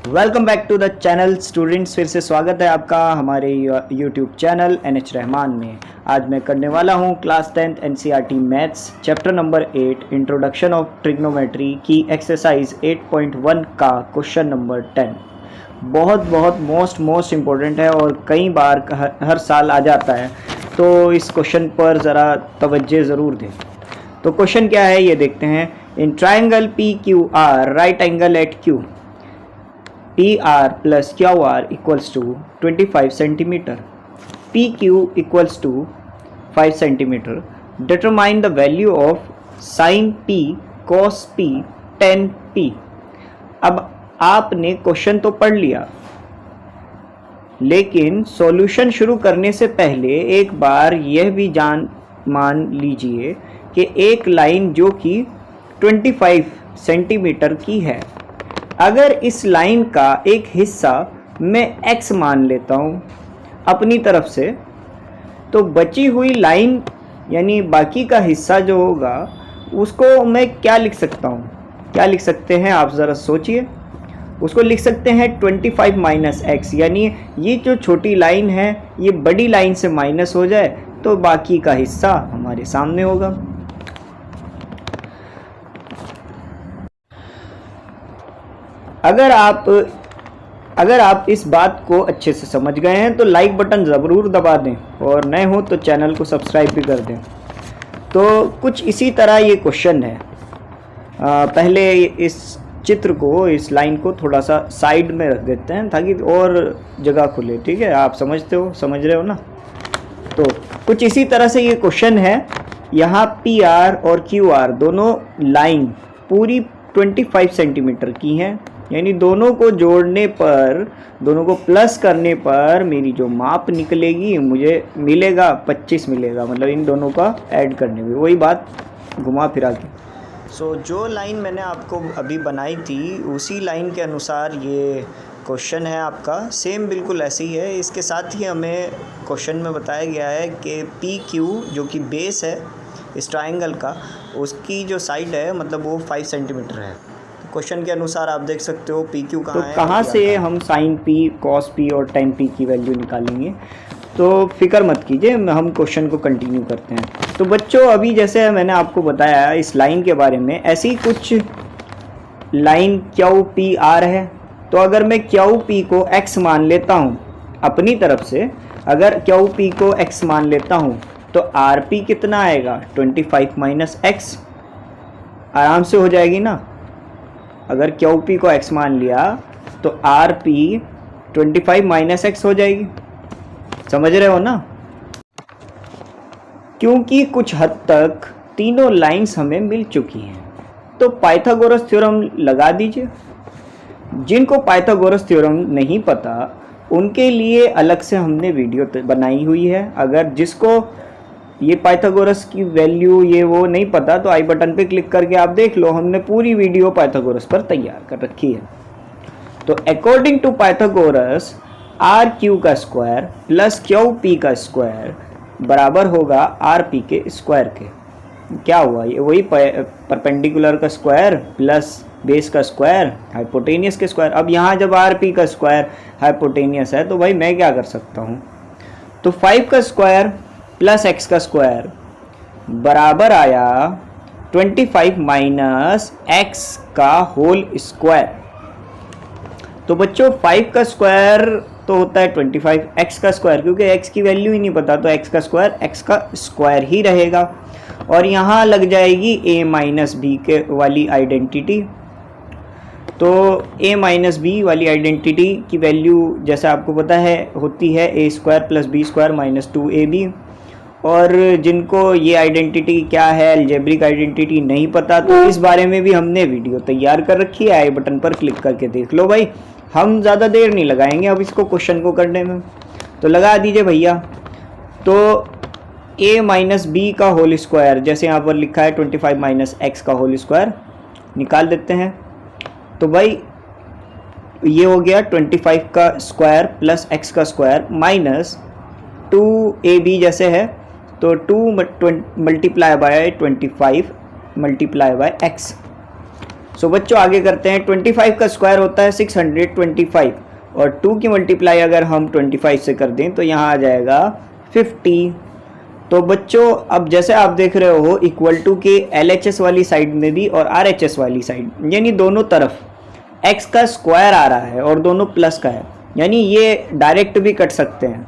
Welcome back to the channel students. फिर से स्वागत है आपका हमारे यूट्यूब चैनल NH रहमान में। आज मैं करने वाला हूं class 10th NCERT maths chapter number 8 introduction of trigonometry की एक्सरसाइज 8.1 का क्वेश्चन नंबर 10। बहुत मोस्ट इम्पोर्टेंट है और कई बार हर साल आ जाता है, तो इस क्वेश्चन पर ज़रा तवज्जो ज़रूर दें। तो क्वेश्चन क्या है ये देखते हैं। In triangle PQR right angle at Q PR plus QR equals to 25 centimeter. PQ equals to 5 centimeter. Determine the value of sin P cos P tan P. अब आपने क्वेश्चन तो पढ़ लिया, लेकिन सॉल्यूशन शुरू करने से पहले एक बार यह भी मान लीजिए कि एक लाइन जो कि 25 सेंटीमीटर की है, अगर इस लाइन का एक हिस्सा मैं x मान लेता हूँ अपनी तरफ से, तो बची हुई लाइन यानी बाकी का हिस्सा जो होगा उसको मैं क्या लिख सकता हूँ? क्या लिख सकते हैं आप ज़रा सोचिए। उसको लिख सकते हैं 25 माइनस x, यानी ये जो छोटी लाइन है ये बड़ी लाइन से माइनस हो जाए तो बाकी का हिस्सा हमारे सामने होगा। अगर आप इस बात को अच्छे से समझ गए हैं तो लाइक बटन ज़रूर दबा दें और नए हो तो चैनल को सब्सक्राइब भी कर दें। तो कुछ इसी तरह ये क्वेश्चन है। पहले इस चित्र को, इस लाइन को थोड़ा सा साइड में रख देते हैं ताकि और जगह खुले। ठीक है, आप समझ रहे हो ना। तो कुछ इसी तरह से ये क्वेश्चन है। यहाँ PR और QR दोनों लाइन पूरी 25 सेंटीमीटर की हैं, यानी दोनों को जोड़ने पर, दोनों को प्लस करने पर मेरी जो माप निकलेगी मुझे मिलेगा 25 मिलेगा, मतलब इन दोनों का ऐड करने में, वही बात घुमा फिरा के। सो जो लाइन मैंने आपको अभी बनाई थी उसी लाइन के अनुसार ये क्वेश्चन है आपका, सेम बिल्कुल ऐसे ही है। इसके साथ ही हमें क्वेश्चन में बताया गया है कि PQ जो कि बेस है इस ट्राइंगल का, उसकी जो साइड है मतलब वो 5 सेंटीमीटर है। क्वेश्चन के अनुसार आप देख सकते हो PQ कहाँ है, तो कहाँ से हम sin P cos P और tan P की वैल्यू निकालेंगे। तो फिक्र मत कीजिए, हम क्वेश्चन को कंटिन्यू करते हैं। तो बच्चों, अभी जैसे मैंने आपको बताया इस लाइन के बारे में, ऐसी कुछ लाइन QPR है। तो अगर मैं QP को x मान लेता हूँ अपनी तरफ से, अगर QP को x मान लेता हूँ तो RP कितना आएगा? 25 माइनस x, आराम से हो जाएगी ना। अगर QP को x मान लिया तो RP 25 माइनस x हो जाएगी। समझ रहे हो ना। क्योंकि कुछ हद तक तीनों लाइंस हमें मिल चुकी हैं, तो पाइथागोरस थ्योरम लगा दीजिए। जिनको पाइथागोरस थ्योरम नहीं पता उनके लिए अलग से हमने वीडियो बनाई हुई है। अगर जिसको ये पाइथागोरस की वैल्यू ये वो नहीं पता तो आई बटन पे क्लिक करके आप देख लो, हमने पूरी वीडियो पाइथागोरस पर तैयार कर रखी है। तो अकॉर्डिंग टू पाइथागोरस RQ का स्क्वायर प्लस QP का स्क्वायर बराबर होगा RP के स्क्वायर के। क्या हुआ? ये वही परपेंडिकुलर का स्क्वायर प्लस बेस का स्क्वायर हाइपोटेनियस के स्क्वायर। अब यहाँ जब RP का स्क्वायर हाइपोटेनियस है तो भाई मैं क्या कर सकता हूँ? तो 5 का स्क्वायर प्लस x का स्क्वायर बराबर आया 25 माइनस x का होल स्क्वायर। तो बच्चों 5 का स्क्वायर तो होता है 25, x का स्क्वायर क्योंकि x की वैल्यू ही नहीं पता तो x का स्क्वायर ही रहेगा। और यहाँ लग जाएगी a माइनस बी के वाली आइडेंटिटी। तो a माइनस बी वाली आइडेंटिटी की वैल्यू जैसा आपको पता है होती है a square plus B square minus 2ab। और जिनको ये आइडेंटिटी क्या है, अलजेब्रिक आइडेंटिटी नहीं पता, तो इस बारे में भी हमने वीडियो तैयार कर रखी है। आई बटन पर क्लिक करके देख लो भाई। हम ज़्यादा देर नहीं लगाएंगे अब इसको क्वेश्चन को करने में, तो लगा दीजिए भैया। तो a माइनस बी का होल स्क्वायर, जैसे यहाँ पर लिखा है 25 माइनस x का होल स्क्वायर, निकाल देते हैं। तो भाई ये हो गया 25 का स्क्वायर प्लस x का स्क्वायर माइनस 2ab जैसे है, तो 2 multiply by 25 multiply by x। सो बच्चों आगे करते हैं। 25 का स्क्वायर होता है 625 और 2 की मल्टीप्लाई अगर हम 25 से कर दें तो यहाँ आ जाएगा 50। तो बच्चों अब जैसे आप देख रहे हो इक्वल टू के LHS वाली साइड में भी और RHS वाली साइड यानी दोनों तरफ x का स्क्वायर आ रहा है और दोनों प्लस का है, यानी ये डायरेक्ट भी कट सकते हैं।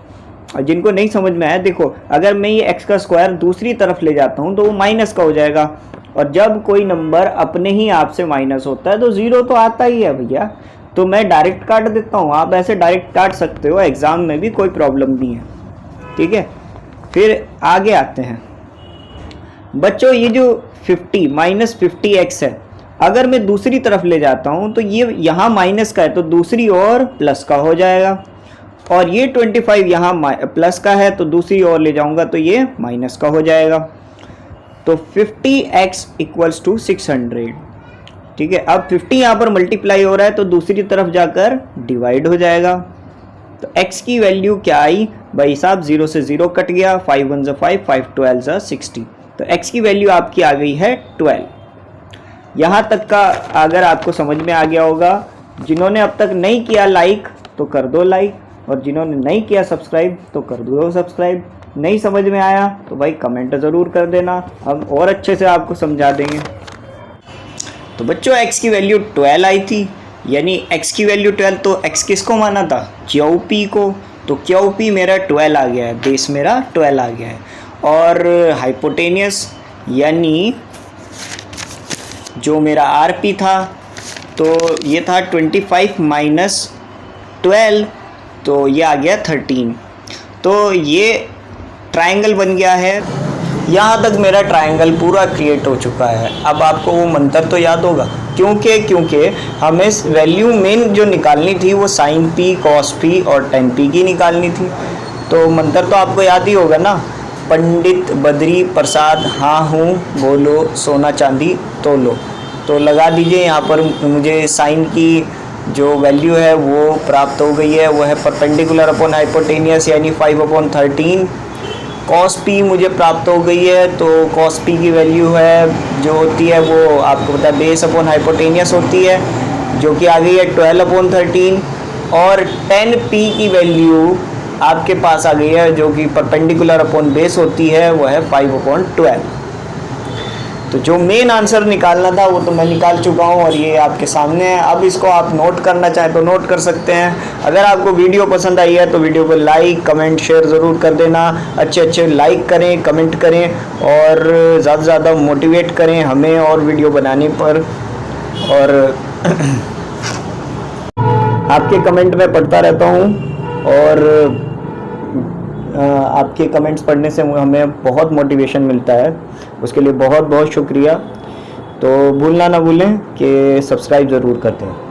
और जिनको नहीं समझ में आया देखो, अगर मैं ये x का स्क्वायर दूसरी तरफ ले जाता हूँ तो वो माइनस का हो जाएगा, और जब कोई नंबर अपने ही आप से माइनस होता है तो ज़ीरो तो आता ही है भैया, तो मैं डायरेक्ट काट देता हूँ। आप ऐसे डायरेक्ट काट सकते हो, एग्ज़ाम में भी कोई प्रॉब्लम नहीं है, ठीक है। फिर आगे आते हैं बच्चों, ये जो 50 माइनस 50x है, अगर मैं दूसरी तरफ ले जाता हूँ तो ये यहाँ माइनस का है तो दूसरी ओर प्लस का हो जाएगा, और ये 25 यहाँ प्लस का है तो दूसरी ओर ले जाऊँगा तो ये माइनस का हो जाएगा। तो 50x इक्वल्स टू 600, ठीक है। अब 50 यहाँ पर मल्टीप्लाई हो रहा है तो दूसरी तरफ जाकर डिवाइड हो जाएगा। तो x की वैल्यू क्या आई भाई साहब, 0 से 0 कट गया, 5 1 5, 5 12 60, तो x की वैल्यू आपकी आ गई है 12। यहाँ तक का अगर आपको समझ में आ गया होगा, जिन्होंने अब तक नहीं किया लाइक तो कर दो लाइक, और जिन्होंने नहीं किया सब्सक्राइब तो कर दो सब्सक्राइब। नहीं समझ में आया तो भाई कमेंट ज़रूर कर देना, हम और अच्छे से आपको समझा देंगे। तो बच्चों x की वैल्यू 12 आई थी, यानी x की वैल्यू 12, तो x किसको माना था, QP को, तो QP मेरा 12 आ गया है, बेस मेरा 12 आ गया है। और हाइपोटेनियस यानी जो मेरा RP था तो ये था 25 माइनस 12, तो ये आ गया 13। तो ये ट्रायंगल बन गया है। यहाँ तक मेरा ट्रायंगल पूरा क्रिएट हो चुका है। अब आपको वो मंत्र तो याद होगा, क्योंकि हमें वैल्यू मेन जो निकालनी थी वो sin p, cos p और tan p की निकालनी थी। तो मंत्र तो आपको याद ही होगा ना, पंडित बद्री प्रसाद हाँ हूँ बोलो, सोना चांदी तोलो। तो लगा दीजिए यहाँ पर, मुझे साइन की जो वैल्यू है वो प्राप्त हो गई है, वो है परपेंडिकुलर अपॉन हाइपोटेनियस यानी 5/13। कॉस पी मुझे प्राप्त हो गई है, तो कॉस पी की वैल्यू है जो होती है वो आपको पता है बेस अपॉन हाइपोटेनियस होती है, जो कि आ गई है 12/13। और 10p की वैल्यू आपके पास आ गई है जो कि परपेंडिकुलर अपॉन बेस होती है, वो है 5/12। तो जो मेन आंसर निकालना था वो तो मैं निकाल चुका हूँ और ये आपके सामने है। अब इसको आप नोट करना चाहें तो नोट कर सकते हैं। अगर आपको वीडियो पसंद आई है तो वीडियो को लाइक कमेंट शेयर ज़रूर कर देना। अच्छे लाइक करें, कमेंट करें और ज़्यादा से ज़्यादा मोटिवेट करें हमें और वीडियो बनाने पर। और आपके कमेंट मैं पढ़ता रहता हूँ और आपके कमेंट्स पढ़ने से हमें बहुत मोटिवेशन मिलता है, उसके लिए बहुत बहुत शुक्रिया। तो भूलना ना भूलें कि सब्सक्राइब ज़रूर करते हैं।